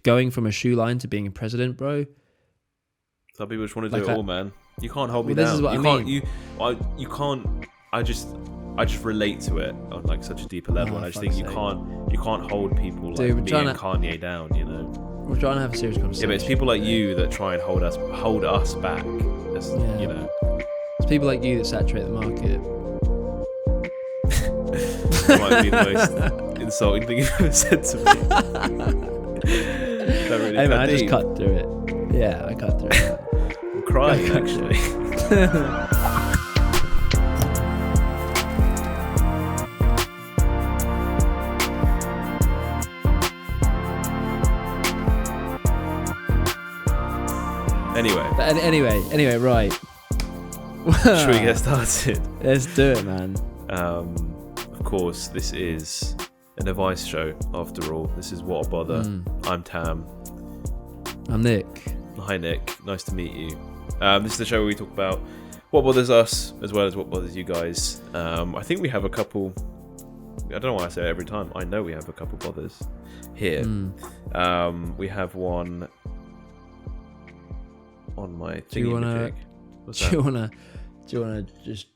going from a shoe line to being a president, bro. Some people just want to do it all, man. You can't hold me down. This is what you I can't. mean. You can't. I just relate to it on like such a deeper level, and I just think you can't hold people like me and Kanye down. You know. We're trying to have a serious conversation. Yeah, but it's people like you that try and hold us back. You know. It's people like you that saturate the market. That might be the most insulting thing you've ever said to me. Really hey man, I just cut through it. Yeah, I cut through it. I'm crying actually. Anyway, right. Should we get started? Let's do it, man. Of course, this is an advice show, after all. This is What a Bother. I'm Tam. I'm Nick. Hi, Nick. Nice to meet you. This is the show where we talk about what bothers us, as well as what bothers you guys. I think we have a couple... I don't know why I say it every time. I know we have a couple bothers here. We have one on my thingy. Do you wanna just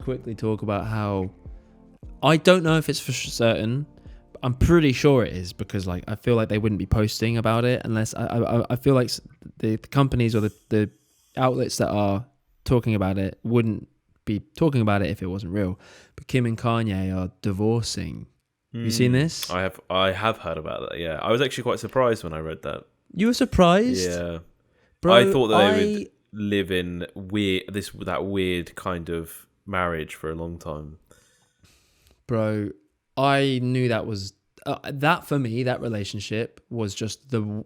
quickly talk about how I don't know if it's for certain, but I'm pretty sure it is, because like I feel like they wouldn't be posting about it unless I feel like the companies or the outlets that are talking about it wouldn't be talking about it if it wasn't real. But Kim and Kanye are divorcing. You seen this? I have heard about that. Yeah, I was actually quite surprised when I read that. You were surprised? Yeah. Bro, I thought that they would live in that weird kind of marriage for a long time. Bro, I knew that was that for me. That relationship was just the.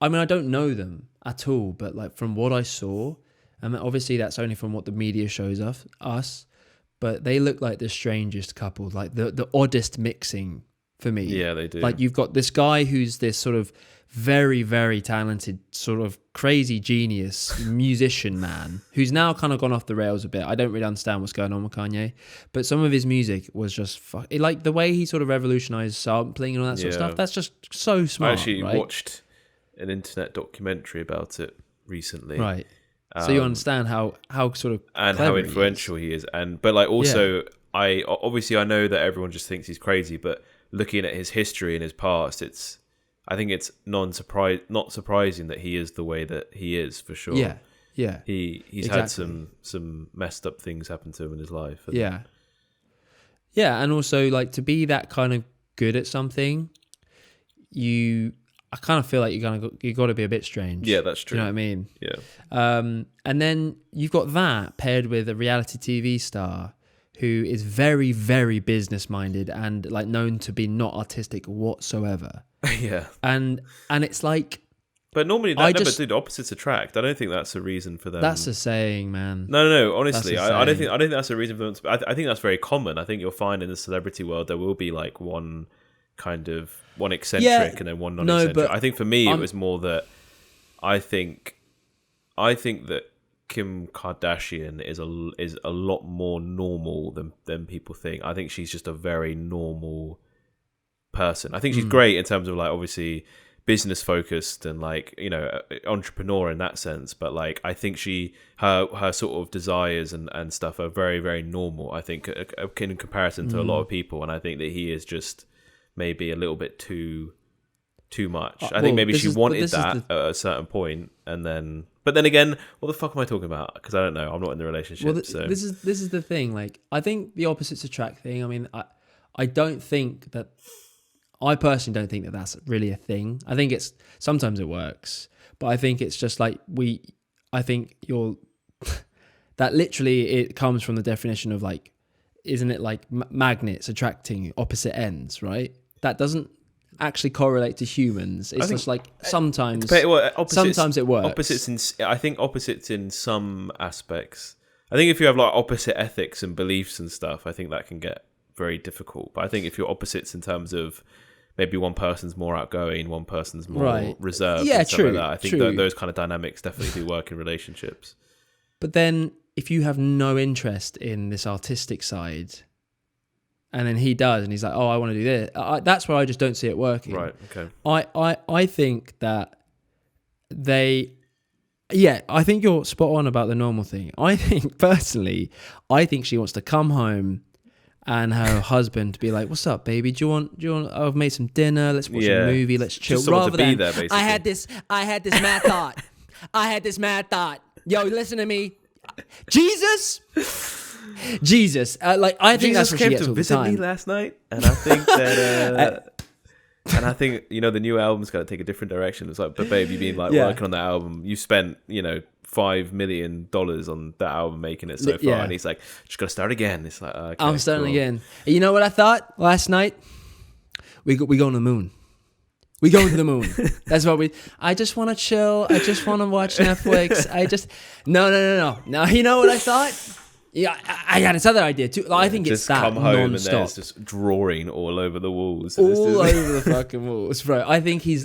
I mean, I don't know them at all, but like from what I saw, I mean, obviously that's only from what the media shows us, but they look like the strangest couple, like the oddest mixing for me. Yeah, they do. Like you've got this guy who's this sort of very, very talented, sort of crazy genius musician man who's now kind of gone off the rails a bit. I don't really understand what's going on with Kanye, but some of his music was just like the way he sort of revolutionized sampling and all that sort of stuff. That's just so smart. I actually watched an internet documentary about it recently. Right. So you understand how sort of and how influential he is, but like also I know that everyone just thinks he's crazy, but looking at his history and his past, I think it's not surprising that he is the way that he is, for sure. Yeah. He's exactly. had some messed up things happen to him in his life. Yeah, and also like to be that kind of good at something, I kind of feel like you got to be a bit strange. Yeah, that's true. You know what I mean? Yeah. And then you've got that paired with a reality TV star who is very, very business minded and like known to be not artistic whatsoever. Yeah. And it's like, but normally dude, opposites attract. I don't think that's a reason for them. That's a saying, man. No. Honestly, I don't think that's a reason for them. I think that's very common. I think you'll find in the celebrity world there will be like one eccentric and then one non-eccentric. No, but I think for me it was more that I think that Kim Kardashian is a lot more normal than people think. I think she's just a very normal person. I think she's great in terms of like obviously business focused and like, you know, entrepreneur in that sense, but like I think her sort of desires and stuff are very, very normal, I think, in comparison to a lot of people. And I think that he is just maybe a little bit too much. I think maybe she wanted that at a certain point, but then again, what the fuck am I talking about? Because I don't know. I'm not in the relationship. Well, so this is the thing. Like, I think the opposites attract thing. I mean, I don't think that. I personally don't think that that's really a thing. I think it's sometimes it works, but I think it's just like I think you're that literally it comes from the definition of like, isn't it like magnets attracting opposite ends, right? That doesn't actually correlate to humans. It's just like sometimes it works. I think opposites in some aspects. I think if you have like opposite ethics and beliefs and stuff, I think that can get very difficult. But I think if you're opposites in terms of maybe one person's more outgoing, one person's more reserved, and stuff like that, I think those kind of dynamics definitely do work in relationships. But then if you have no interest in this artistic side, and then he does, and he's like, oh, I want to do this. That's where I just don't see it working. Right. Okay. I think that I think you're spot on about the normal thing. I think personally, she wants to come home and her husband be like, "What's up, baby? Do you want? I've made some dinner. Let's watch a movie. Let's chill." Just someone Rather to be than there, basically. I had this mad thought. I had this mad thought. Yo, listen to me, Jesus. Like I think that's what she gets all the time. Me last night, and I think that. And I think, the new album's got to take a different direction. It's like, but babe, you've been working on that album. You spent, $5 million on that album, making it so far. Yeah. And he's like, just got to start again. It's like, okay, I'm starting again. And you know what I thought last night? We go on the moon. We go to the moon. That's what I just want to chill. I just want to watch Netflix. No. Now, you know what I thought? Yeah, I had this other idea too. I think it's that come home non-stop. And there's just drawing all over the walls. All over the fucking walls, bro. I think he's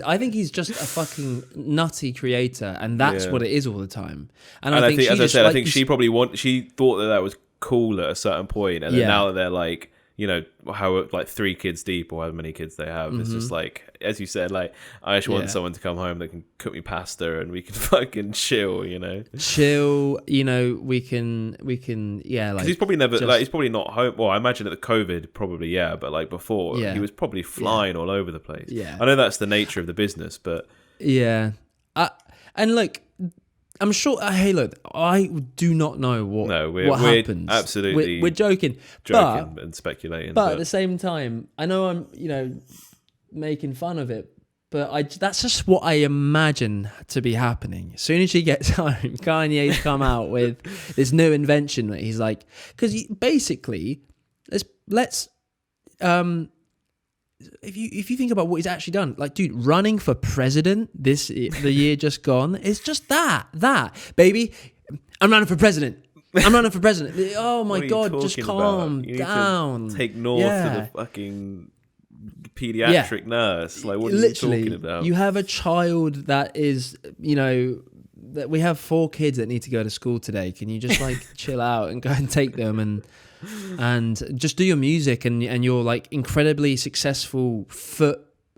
just a fucking nutty creator, and that's what it is all the time. And I think, as I said, I think she thought that was cool at a certain point, and then now that they're like, how like 3 kids deep or however many kids they have, it's just like, as you said, like I just want someone to come home that can cook me pasta and we can fucking chill, chill. We can like, he's probably never he's probably not home. Well, I imagine at the COVID probably but like before he was probably flying all over the place. I know that's the nature of the business, but and like, I'm sure. Hey, look, I do not know what happens. Absolutely, we're joking and speculating. But at the same time, I know I'm making fun of it, but that's just what I imagine to be happening. As soon as she gets home, Kanye's come out with this new invention that he's like, because basically, let's if you think about what he's actually done, like, dude, running for president the year just gone, it's just that baby, I'm running for president. Oh my God, just calm down. Take North to the fucking pediatric nurse. Like, what are you talking about? You have a child that is, that we have 4 kids that need to go to school today. Can you just like chill out and go and take them and just do your music and your like incredibly successful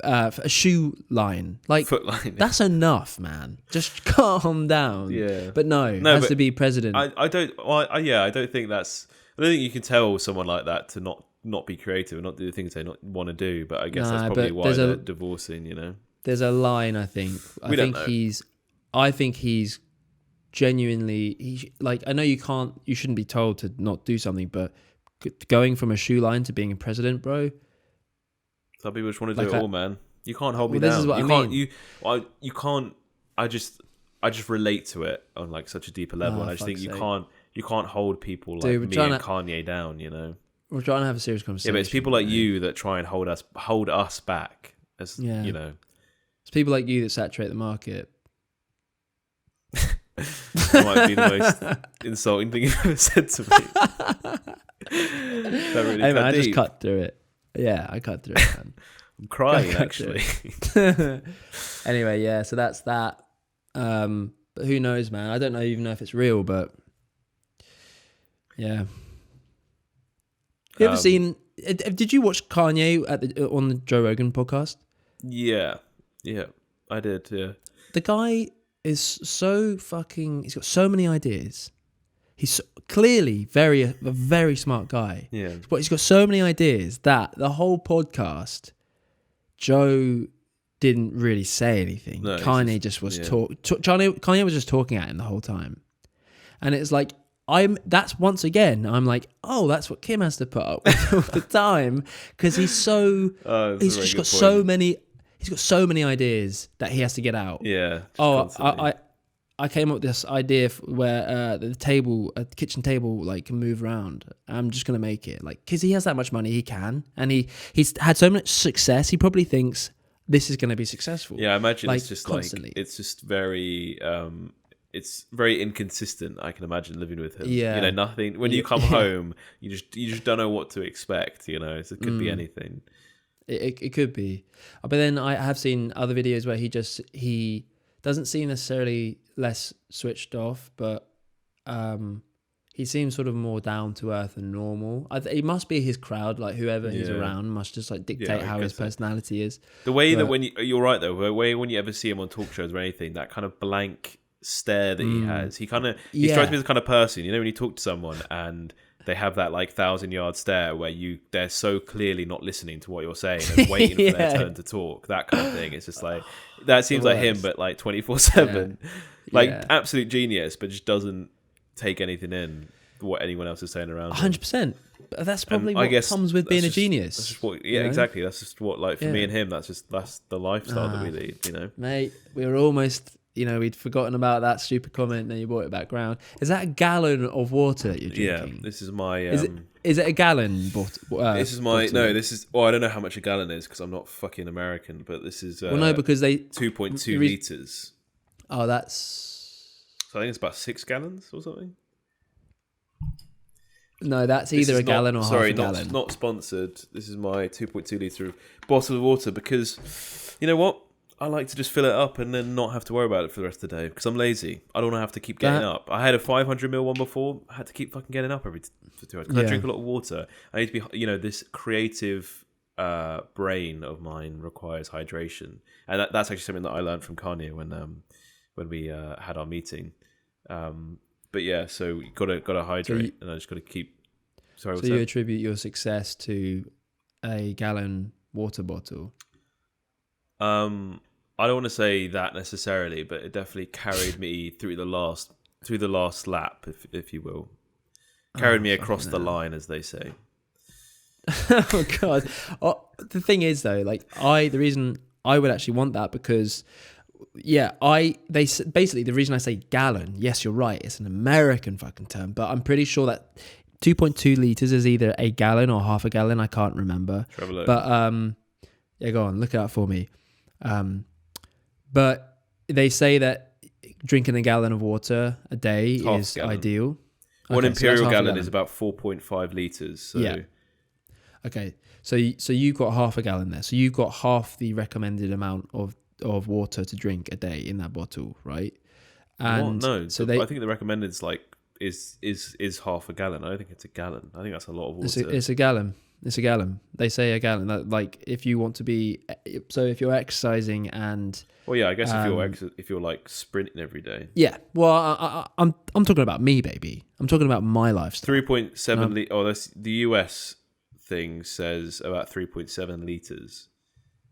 a shoe line, like foot line, that's enough, man. Just calm down. But it has to be president. I don't think you can tell someone like that to not be creative and not do the things they not want to do. But I guess that's probably why they're divorcing. There's a line. I think he's genuinely, like, I know you shouldn't be told to not do something, but going from a shoe line to being a president, bro. Some people just want to do it all, man. You can't hold me down. This is what I mean. You can't. I just relate to it on like such a deeper level, and I just think you can't hold people like me and Kanye down. We're trying to have a serious conversation. Yeah, but it's people like you that try and hold us back. It's people like you that saturate the market. That might be the most insulting thing you've ever said to me. Hey man, I just cut through it. Yeah, I cut through it, man. I'm crying actually. Anyway, so that's that. But who knows, man? I don't even know if it's real, but yeah. You ever seen? Did you watch Kanye on the Joe Rogan podcast? Yeah, I did. Yeah, the guy is so fucking. He's got so many ideas. He's clearly a very smart guy. Yeah, but he's got so many ideas that the whole podcast, Joe didn't really say anything. No, Kanye just was Kanye was just talking at him the whole time, and it's like that's once again I'm like, oh, that's what Kim has to put up with all the time, because he's just got so many. He's got so many ideas that he has to get out. Yeah. I came up with this idea where the kitchen table, like, can move around. I'm just gonna make it, like, because he has that much money, he can, and he's had so much success. He probably thinks this is gonna be successful. Yeah, I imagine it's just constantly. Like it's just very it's very inconsistent. I can imagine living with him. Yeah, nothing. When you come home, you just don't know what to expect. So it could be anything. It could be, but then I have seen other videos where he doesn't seem necessarily less switched off, but he he seems sort of more down to earth and normal. It must be his crowd, like whoever he's around must just like dictate how his personality is. The way that you're right though, the way when you ever see him on talk shows or anything, that kind of blank stare that he has, he strikes me as the kind of person, when you talk to someone and they have that like 1,000-yard stare where they're so clearly not listening to what you're saying and waiting for their turn to talk, that kind of thing. It's just like, that seems like him, but like 24/7, absolute genius, but just doesn't take anything in what anyone else is saying around. 100%. But that's probably what comes with being a genius. That's just what, exactly. That's just what, like, for me and him, that's the lifestyle that we lead. Mate, we were almost. We'd forgotten about that stupid comment, and then you brought it back round. Is that a gallon of water that you're drinking? Yeah, this is my... Is it a gallon bottle? This is my... Bottle? No, this is... Well, I don't know how much a gallon is, because I'm not fucking American, but this is... no, because they... 2.2 litres. Oh, that's... So I think it's about 6 gallons or something? No, that's either a gallon or half a gallon. Sorry, not sponsored. This is my 2.2 litre bottle of water, because... You know what? I like to just fill it up and then not have to worry about it for the rest of the day because I'm lazy. I don't want to have to keep getting up. I had a 500ml one before. I had to keep fucking getting up for 2 hours because I drink a lot of water. I need to be, this creative brain of mine requires hydration, and that's actually something that I learned from Kanye when we had our meeting. But yeah, so you gotta hydrate, and I just gotta keep. Sorry. So you attribute your success to a gallon water bottle? I don't want to say that necessarily, but it definitely carried me through the last lap, if you will. Carried me across the line, as they say. Oh God! The thing is, though, like the reason I would actually want that because, basically the reason I say gallon. Yes, you're right. It's an American fucking term, but I'm pretty sure that 2.2 liters is either a gallon or half a gallon. I can't remember. But go on, look it up for me. But they say that drinking a gallon of water a day is ideal. One imperial gallon is about 4.5 litres. So. Yeah. Okay. So you've got half a gallon there. So you've got half the recommended amount of water to drink a day in that bottle, right? And no. So I think the recommended is half a gallon. I don't think it's a gallon. I think that's a lot of water. It's a gallon. It's a gallon. They say a gallon. Like if you want to be, so if you're exercising and. Well, yeah, I guess if you're like sprinting every day. Yeah. Well, I'm talking about me, baby. I'm talking about my lifestyle. 3.7 Oh, that's the US thing says about 3.7 liters.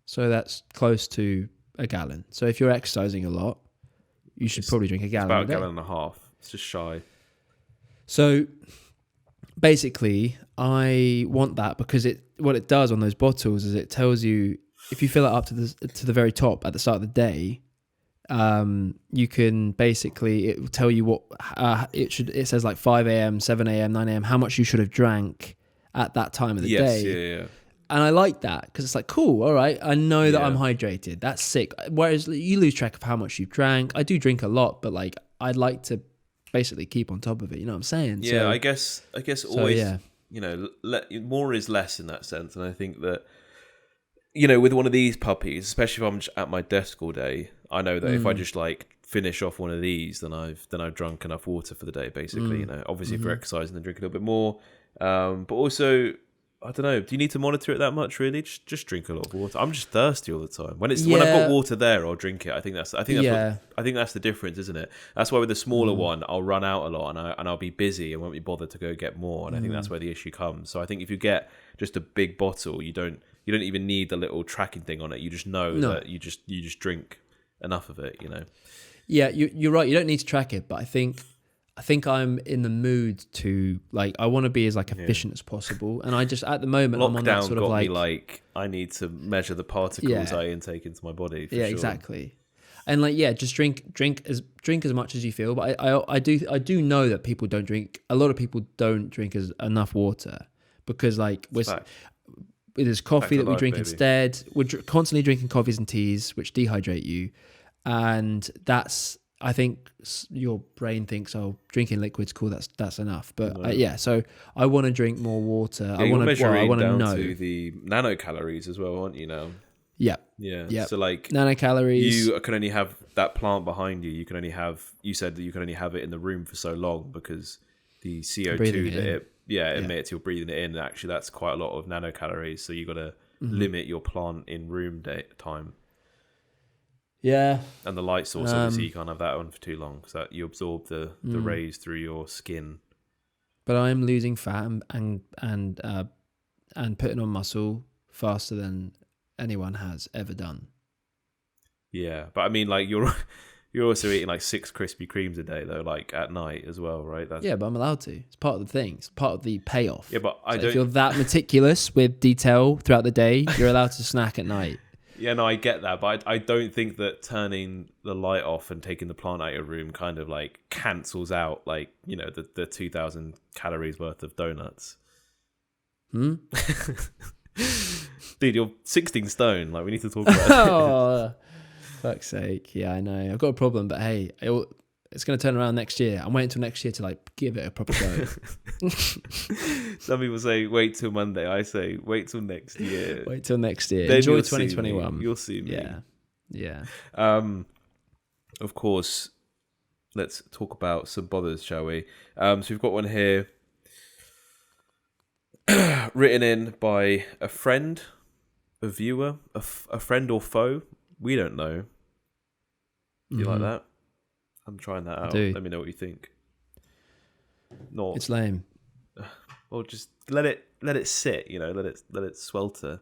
So that's close to a gallon. So if you're exercising a lot, you should probably drink a gallon. About a gallon and a half. It's just shy. So basically, I want that because what it does on those bottles is it tells you if you fill it up to the very top at the start of the day, you can basically, it will tell you what it says like 5 a.m., 7 a.m., 9 a.m. how much you should have drank at that time of the day. Yeah. And I like that because it's like, cool, all right, I know that I'm hydrated. That's sick. Whereas you lose track of how much you've drank. I do drink a lot, but like I'd like to basically keep on top of it. You know what I'm saying? Yeah, I guess always, more is less in that sense. And I think that, with one of these puppies, especially if I'm just at my desk all day, I know that if I just like finish off one of these, then I've drunk enough water for the day, basically. Obviously if you're exercising, then drink a little bit more. But also, I don't know. Do you need to monitor it that much? Really, just drink a lot of water. I'm just thirsty all the time. When I've got water there, I'll drink it. I think that's the difference, isn't it? That's why with the smaller one, I'll run out a lot and I'll be busy and won't be bothered to go get more. And I think that's where the issue comes. So I think if you get just a big bottle, you don't even need the little tracking thing on it. You just know that you just drink enough of it. Yeah, you're right. You don't need to track it, but I think I'm in the mood to like I want to be as like efficient as possible, and I just at the moment I'm on that sort of like. Me like I need to measure the particles I intake into my body. For sure. Exactly, and like just drink as much as you feel. But I do know that people don't drink. A lot of people don't drink enough water because like there's coffee that we drink instead. We're constantly drinking coffees and teas which dehydrate you, and that's. I think your brain thinks, drinking liquid's cool. That's enough. But so I want to drink more water. I want to know to the nanocalories as well, aren't you now? Yeah. So like nanocalories. You can only have that plant behind you. You said that you can only have it in the room for so long because the CO2 Breathing that it in. emits. You're breathing it in. And actually, that's quite a lot of nanocalories. So you got to limit your plant in room time. Yeah. And the light source, obviously, you can't have that on for too long because you absorb the rays through your skin. But I'm losing fat and putting on muscle faster than anyone has ever done. Yeah, but I mean, like you're also eating like 6 Krispy Kremes a day though, like at night as well, right? Yeah, but I'm allowed to. It's part of the thing. It's part of the payoff. Yeah, but If you're that meticulous with detail throughout the day, you're allowed to snack at night. Yeah, no, I get that, but I don't think that turning the light off and taking the plant out of your room kind of like cancels out like, you know, the 2,000 calories worth of donuts. Dude, you're 16 stone. Like, we need to talk about it. Oh, fuck's sake. Yeah, I know. I've got a problem, but hey, it's going to turn around next year. I'm waiting till next year to like give it a proper go. Some people say wait till Monday. I say wait till next year. Wait till next year. Then Enjoy you'll 2021. You'll see me. Yeah. Of course, let's talk about some bothers, shall we? So we've got one here written in by a friend, a viewer, a friend or foe. We don't know. Do you like that? I'm trying that out. Let me know what you think. Not. It's lame. Well, just let it sit. You know, let it swelter.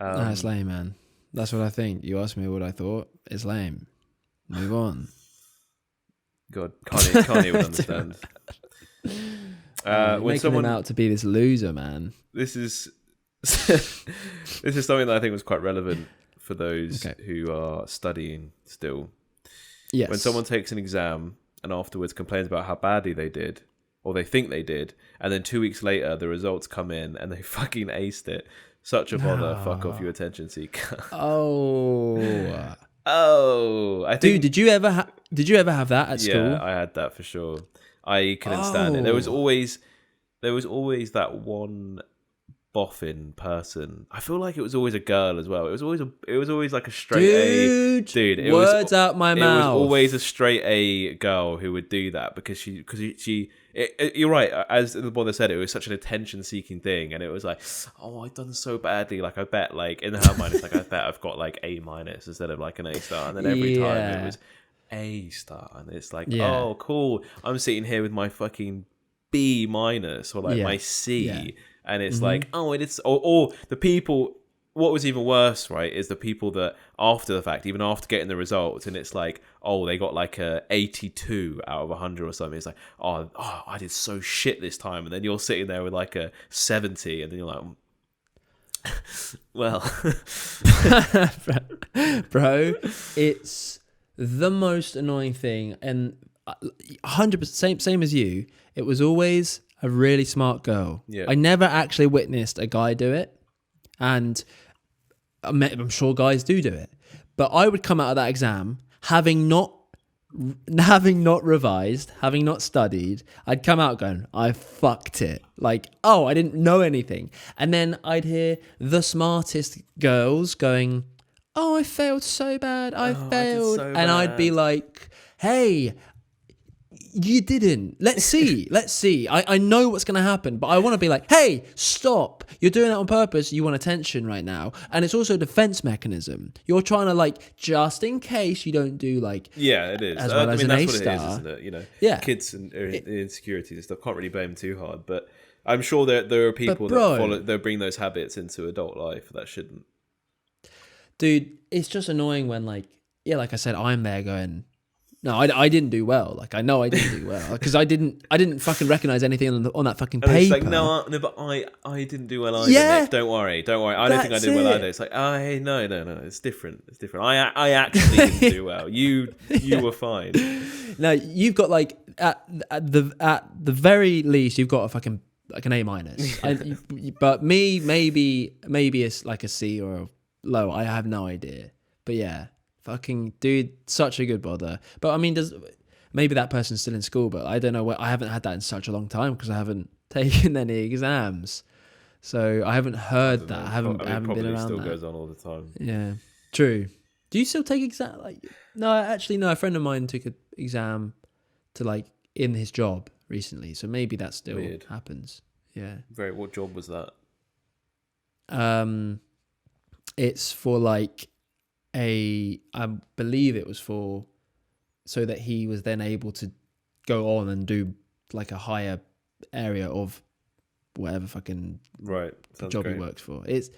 No, it's lame, man. That's what I think. You asked me what I thought. It's lame. Move on. God, Kanye would understand. When making him out to be this loser, man. This is something that I think was quite relevant for those who are studying still. Yes. When someone takes an exam and afterwards complains about how badly they did, or they think they did, and then 2 weeks later the results come in and they fucking aced it. Such a bother. Fuck off, you attention seeker. Oh. I think. Dude, did you ever have that at school? Yeah, I had that for sure. I couldn't stand it. There was always that one boffin person. I feel like it was always a girl as well. It was always like a straight A dude. Words out my mouth. It was always a straight A girl who would do that because she. You're right. As the brother said, it was such an attention-seeking thing, and it was like, oh, I've done so badly. Like I bet, like in her mind, it's like I bet I've got like A- instead of like an A star, and then every time it was A star, and it's like, oh, cool. I'm sitting here with my fucking B- or like my C. Yeah. And it's like, oh, it is, or the people. What was even worse, right, is the people that after the fact, even after getting the results, and it's like, oh, they got like a 82 out of 100 or something. It's like, oh, I did so shit this time, and then you're sitting there with like a 70, and then you're like, well, bro, it's the most annoying thing, and 100% same as you. It was always a really smart girl. Yeah. I never actually witnessed a guy do it, and I'm sure guys do it. But I would come out of that exam having not revised, having not studied. I'd come out going, I fucked it. Like, oh, I didn't know anything. And then I'd hear the smartest girls going, oh, I failed so bad. I failed. And I'd be like, hey, you didn't. Let's see. I know what's going to happen, but I want to be like, hey, stop. You're doing it on purpose. You want attention right now. And it's also a defense mechanism. You're trying to like, just in case you don't do like... Yeah, it is. As well as an that's A-star. what it is, isn't it? You know, kids and insecurities and stuff. Can't really blame them too hard, but I'm sure there are people that bring those habits into adult life that shouldn't. Dude, it's just annoying when like I said, I'm there going... No, I didn't do well. Like I know I didn't do well because I didn't fucking recognize anything on that fucking paper. It's like no, but I didn't do well either. Yeah. Nick. Don't worry. I don't think I did well either. It's like hey, no, it's different. I actually didn't do well. You were fine. No, you've got like at the very least you've got a fucking like an A-. But me maybe it's like a C or a low. I have no idea. But yeah. Fucking dude, such a good bother. But I mean, maybe that person's still in school, but I don't know. I haven't had that in such a long time because I haven't taken any exams, so I haven't heard that. I haven't been around still that. Goes on all the time. Yeah, true. Do you still take exam? Like, no, actually, no. A friend of mine took an exam to like in his job, recently, so maybe that still Weird. happens. Yeah. What job was that? It's for like I believe it was for so that he was then able to go on and do like a higher area of whatever fucking Right. Sounds job great. he works for. It's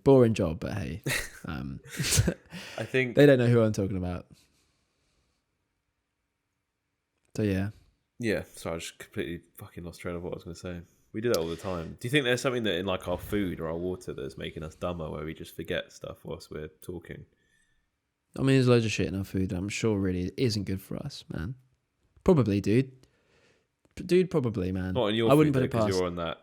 boring job, but hey, I think they don't know who I'm talking about. So yeah. Yeah, sorry, I just completely fucking lost train of what I was going to say. We do that all the time. Do you think there's something that in like our food or our water that's making us dumber, where we just forget stuff whilst we're talking? I mean, there's loads of shit in our food that I'm sure really isn't good for us, man. Probably, dude. Dude, probably, man. Not in your I food wouldn't put it because past. you're on that.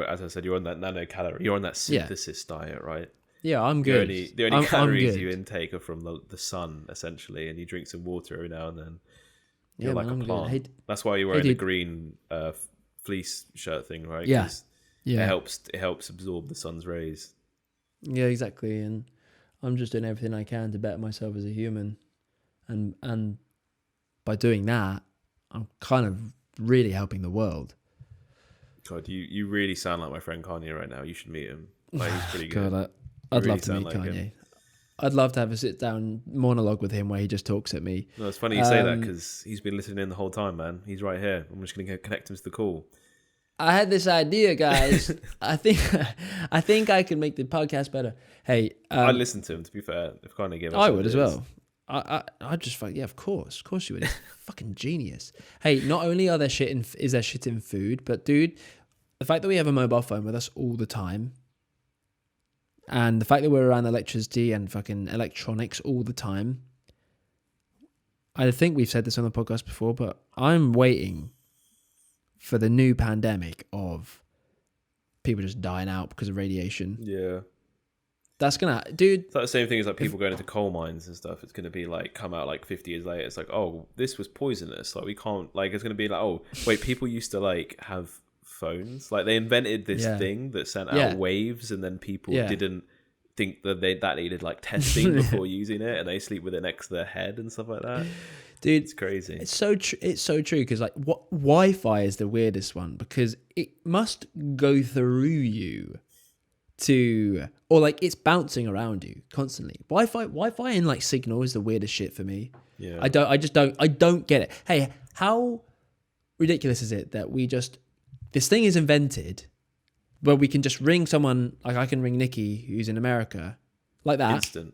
As I said, you're on that nanocalorie. You're on that synthesis diet, right? Yeah, I'm good. The only I'm calories good. you intake are from the sun, essentially, and you drink some water every now and then. Yeah, You're man, like I'm a good. plant. Hey, That's why you're wearing the dude. green fleece shirt thing, right? Yeah. 'Cause Yeah. it helps absorb the sun's rays. Yeah, exactly. And I'm just doing everything I can to better myself as a human. And by doing that, I'm kind of really helping the world. God, you really sound like my friend Kanye right now. You should meet him. Like, he's pretty good. God, You I'd really love to sound meet like Kanye. him. I'd love to have a sit down monologue with him where he just talks at me. No, it's funny you say that because he's been listening in the whole time, man. He's right here. I'm just going to connect him to the call. I had this idea, guys. I think I can make the podcast better. Hey, I'd listen to him, to be fair, if Kanye gave us I would as ideas. well. I just like, yeah, of course you would. He's fucking genius. Hey, not only is there shit in food, but dude, the fact that we have a mobile phone with us all the time, and the fact that we're around electricity and fucking electronics all the time. I think we've said this on the podcast before, but I'm waiting for the new pandemic of people just dying out because of radiation. Yeah. That's gonna, dude. It's like the same thing as like people going into coal mines and stuff. It's going to be like, come out like 50 years later. It's like, oh, this was poisonous. Like, we can't, like, it's going to be like, oh, wait, people used to like have phones. Like, they invented this thing that sent out waves, and then people didn't think that that needed like testing before using it, and they sleep with it next to their head and stuff like that. Dude, it's crazy. It's so true because like Wi-Fi is the weirdest one because it must go through you or like it's bouncing around you constantly. Wi-Fi and like signal is the weirdest shit for me. Yeah. I don't get it. Hey, how ridiculous is it that this thing is invented where we can just ring someone, like I can ring Nikki who's in America like that. Instant.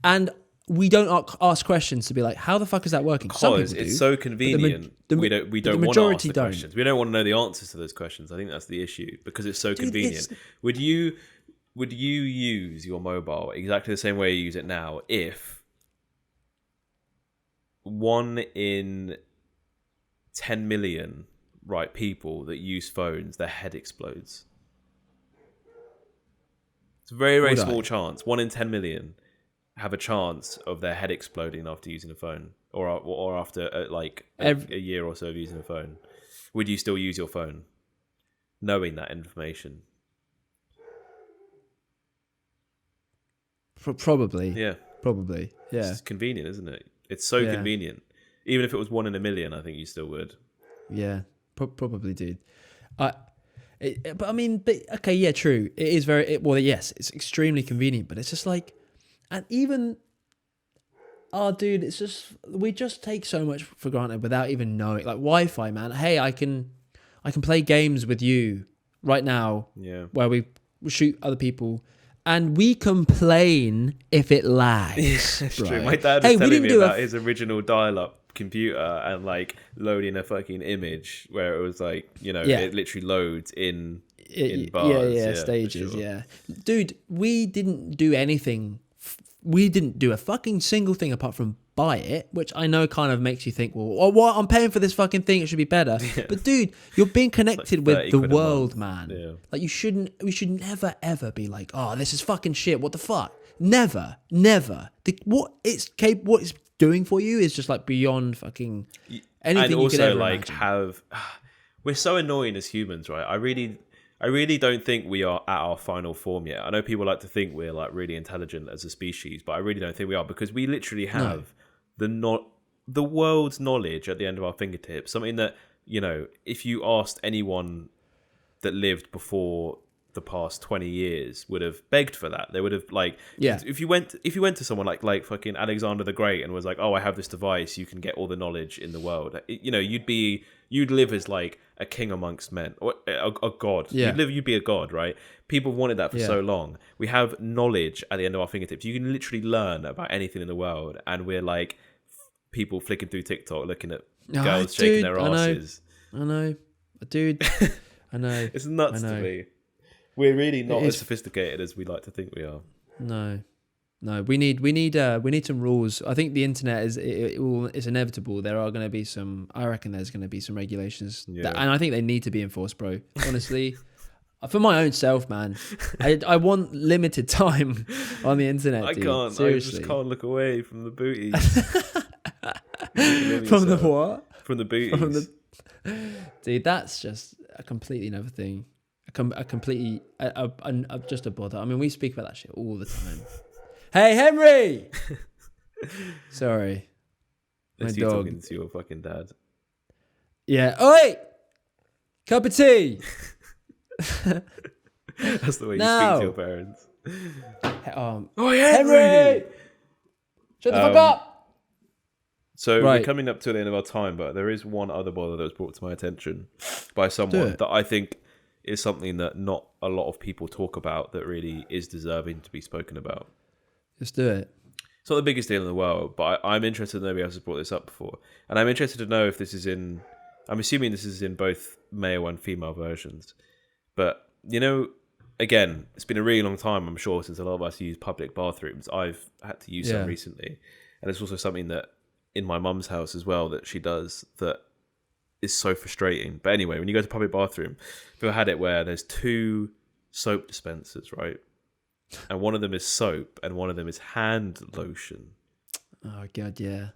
And we don't ask questions to be like, how the fuck is that working? Some Because people it's do, so convenient. We don't want to ask majority the don't. questions. We don't want to know the answers to those questions. I think that's the issue, because it's so convenient. Would you use your mobile exactly the same way you use it now if 1 in 10 million people that use phones, their head explodes? It's a very, very small chance. 1 in 10 million have a chance of their head exploding after using a phone, or after a year or so of using a phone. Would you still use your phone, knowing that information? Probably. Yeah. Probably. Yeah. It's convenient, isn't it? It's so convenient. Even if it was 1 in a million, I think you still would. Yeah. Probably, dude. Okay, yeah, true. It is yes, it's extremely convenient, but it's just like, and even, dude, it's just, we just take so much for granted without even knowing. Like Wi-Fi, man. Hey, I can play games with you right now. Yeah. Where we shoot other people, and we complain if it lags. It's right? true. My dad was telling me about his original dial-up computer and like loading a fucking image where it was like, it literally loads in bars. Stages. Sure. Yeah, dude, we didn't do anything. We didn't do a fucking single thing apart from buy it, which I know kind of makes you think, well, what? I'm paying for this fucking thing. It should be better. Yeah. But dude, you're being connected with the world, man. Yeah. Like we should never ever be like, oh, this is fucking shit. What the fuck? Never. What it's doing for you is just like beyond fucking anything you could ever imagine. We're so annoying as humans, right? I really don't think we are at our final form yet. I know people like to think we're like really intelligent as a species, but I really don't think we are, because we literally have the the world's knowledge at the end of our fingertips. Something that, if you asked anyone that lived before the past 20 years would have begged for that. They would have if you went to someone like fucking Alexander the Great and was like, oh, I have this device, you can get all the knowledge in the world. You'd live as like a king amongst men, or a god. Yeah. You'd be a god, right? People wanted that for so long. We have knowledge at the end of our fingertips. You can literally learn about anything in the world, and we're like people flicking through TikTok looking at girls shaking their asses. I know. Dude, I know. It's nuts to me. We're really not as sophisticated as we like to think we are. No. We need some rules. I think the internet it's inevitable. There are going to be I reckon there's going to be some regulations, and I think they need to be enforced, bro. Honestly, for my own self, man, I want limited time on the internet. I dude. can't. Seriously. I just can't look away from the booties. From the what? From the booties. Dude, that's just a completely another thing. Just a bother. I mean, we speak about that shit all the time. Hey, Henry! Sorry. That's My you dog. talking to your fucking dad. Yeah. Oi! Cup of tea! That's the way you speak to your parents. Oh, Henry! Shut the fuck up! So we're coming up to the end of our time, but there is one other bother that was brought to my attention by someone that I think is something that not a lot of people talk about that really is deserving to be spoken about. Let's do it. It's not the biggest deal in the world, but I'm interested to know, nobody else has brought this up before. And I'm interested to know if this is I'm assuming this is in both male and female versions. But, again, it's been a really long time, I'm sure, since a lot of us use public bathrooms. I've had to use some recently. And it's also something that in my mum's house as well that she does that is so frustrating. But anyway, when you go to public bathroom, I've ever had it where there's 2 soap dispensers, right? And one of them is soap and one of them is hand lotion. Oh god, yeah.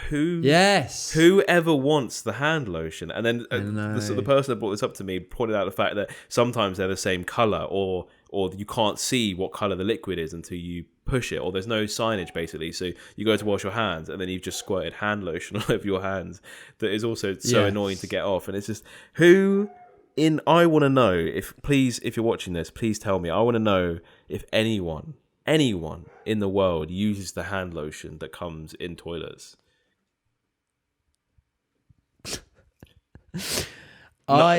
Whoever wants the hand lotion? And then the person that brought this up to me pointed out the fact that sometimes they're the same color, or you can't see what color the liquid is until you push it, or there's no signage basically. So you go to wash your hands and then you've just squirted hand lotion all over your hands. That is also so annoying to get off. And it's just I want to know if you're watching this, please tell me. I want to know if anyone in the world uses the hand lotion that comes in toilets. Why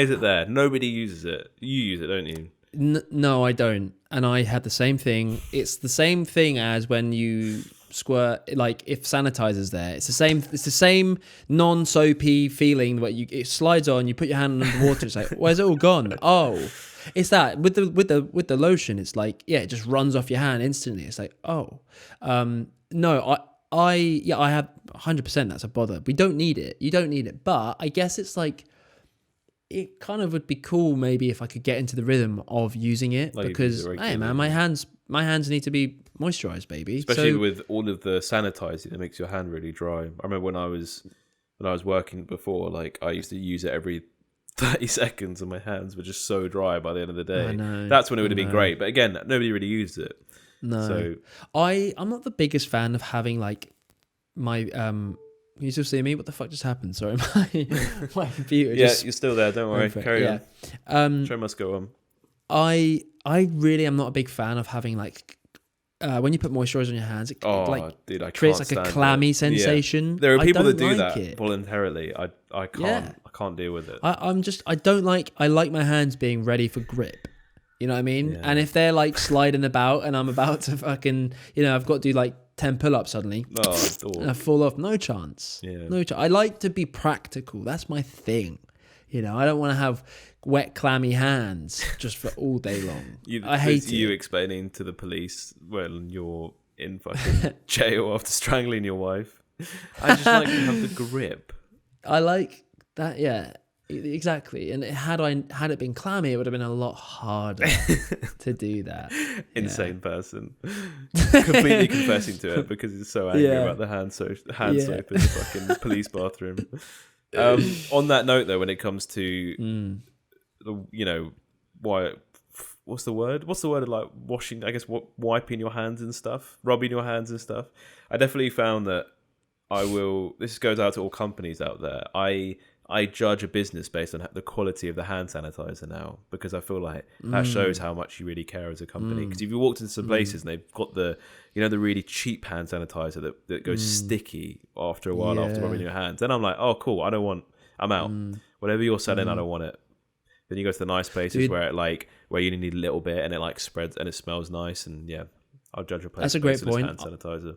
is it there? Nobody uses it. You use it, don't you? No, I don't. And I had the same thing. It's the same thing as when you squirt, like if sanitizer's there. It's the same non-soapy feeling where it slides on, you put your hand under the water, it's like, where's it all gone? Oh. It's that with the lotion, it's like, it just runs off your hand instantly. It's like, oh. No, I have 100% that's a bother. We don't need it. You don't need it. But I guess it's like, it kind of would be cool maybe if I could get into the rhythm of using it, because hey man, my hands need to be moisturized, baby. Especially with all of the sanitizing that makes your hand really dry. I remember when I was working before, like I used to use it every 30 seconds and my hands were just so dry by the end of the day. That's when it would have been great. But again, nobody really used it. No. So I'm not the biggest fan of having like my can you still see me? What the fuck just happened? Sorry, my computer. You're still there. Don't worry. Carry on. Show must go on. I really am not a big fan of having like when you put moisturizer on your hands, it creates like a clammy sensation. Yeah. There are people that do that voluntarily. I can't deal with it. I like my hands being ready for grip. You know what I mean? Yeah. And if they're like sliding about and I'm about to fucking, I've got to do like 10 pull-ups suddenly, and I fall off, no chance. Yeah. No chance. I like to be practical. That's my thing. I don't want to have wet, clammy hands just for all day long. I hate it. You explaining to the police when you're in fucking jail after strangling your wife. I just like to have the grip. I like that, yeah. Exactly. And had it been clammy, it would have been a lot harder to do that. Insane person. Completely confessing to it because he's so angry about the hand soap in the fucking police bathroom. On that note, though, when it comes to what's the word of like washing, I guess, wiping your hands and stuff, rubbing your hands and stuff, I definitely found that I will. This goes out to all companies out there. I judge a business based on the quality of the hand sanitizer now, because I feel like that shows how much you really care as a company. Because if you walked into some places and they've got the really cheap hand sanitizer that goes sticky after a while after rubbing your hands, then I'm like, oh cool, I'm out. Whatever you're selling, I don't want it. Then you go to the nice places where you only need a little bit and it like spreads and it smells nice, and yeah, I'll judge a place. That's a great point. Hand sanitizer.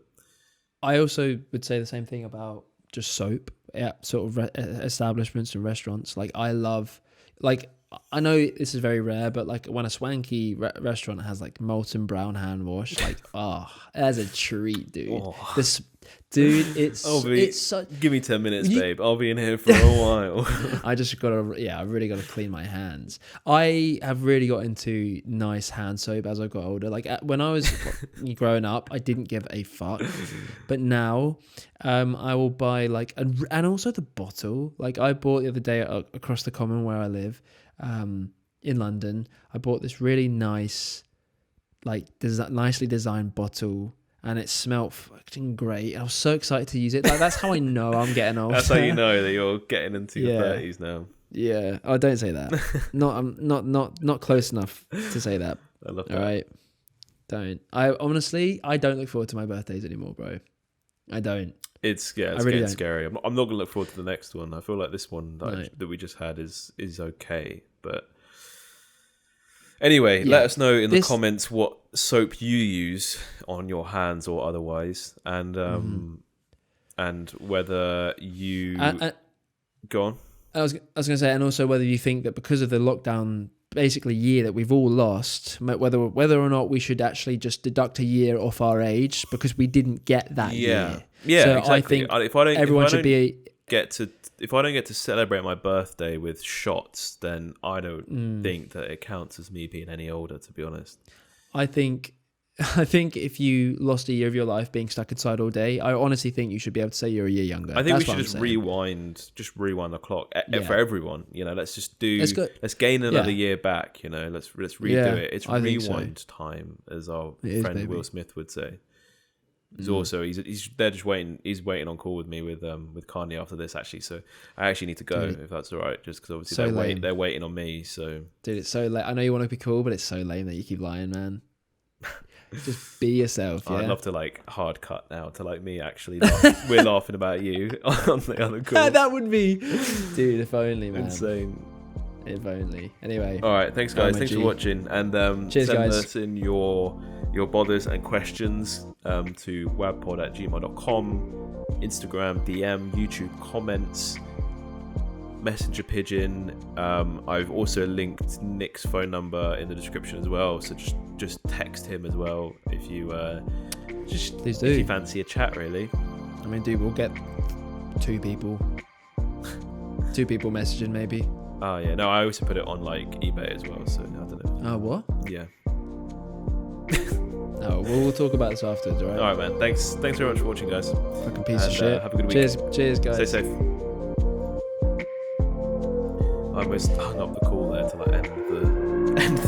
I also would say the same thing about just soap at sort of establishments and restaurants. Like I love, like I know this is very rare, but like when a swanky restaurant has like molten brown hand wash, like that's a treat, dude. It's so. Give me 10 minutes, babe. I'll be in here for a while. I really gotta clean my hands. I have really got into nice hand soap as I got older. Like when I was growing up, I didn't give a fuck, but now, I will buy like and also the bottle. Like I bought the other day across the common where I live, in London. I bought this really nice, like nicely designed bottle. And it smelled fucking great. I was so excited to use it. Like that's how I know I'm getting old. That's how you know that you're getting into your 30s now. Yeah. Oh, don't say that. I'm not close enough to say that. I love that. All right. Don't. I honestly don't look forward to my birthdays anymore, bro. I don't. It's getting scary. I'm not gonna look forward to the next one. I feel like this one that we just had is okay, but. Anyway, let us know in the comments what soap you use on your hands or otherwise, and whether you go on. I was going to say, and also whether you think that because of the lockdown, basically year that we've all lost, whether or not we should actually just deduct a year off our age because we didn't get that year. Yeah, so exactly. I think everyone should be. If I don't get to celebrate my birthday with shots, then I don't think that it counts as me being any older, to be honest. I think if you lost a year of your life being stuck inside all day, I honestly think you should be able to say you're a year younger. I think we should just rewind the clock for everyone. Let's gain another year back. Let's redo it. It's rewind time, as our friend Will Smith would say. He's also they're just waiting. He's waiting on call with me with Kanye after this actually. So I actually need to go if that's all right. Just because obviously they're waiting on me. So dude, it's so late. I know you want to be cool, but it's so lame that you keep lying, man. Just be yourself. Yeah? I'd love to like hard cut now to like me actually. We're laughing about you on the other call. That would be, dude. If only, man. Insane. If only. Anyway. All right. Thanks, guys. Thanks for watching. And cheers, send guys. us in your bothers and questions to wabpod@gmail.com, Instagram DM, YouTube comments, Messenger Pigeon. I've also linked Nick's phone number in the description as well, so just text him as well if you please do. If you fancy a chat, really. I mean, dude, we'll get two people messaging maybe. Oh yeah, no, I also put it on like eBay as well, so I don't know. Oh, what? Yeah. Oh, we'll talk about this afterwards, all right? All right, man. Thanks very much for watching, guys. Fucking piece of shit. Have a good week. Cheers, guys. Stay safe. I almost hung up the call there to like end the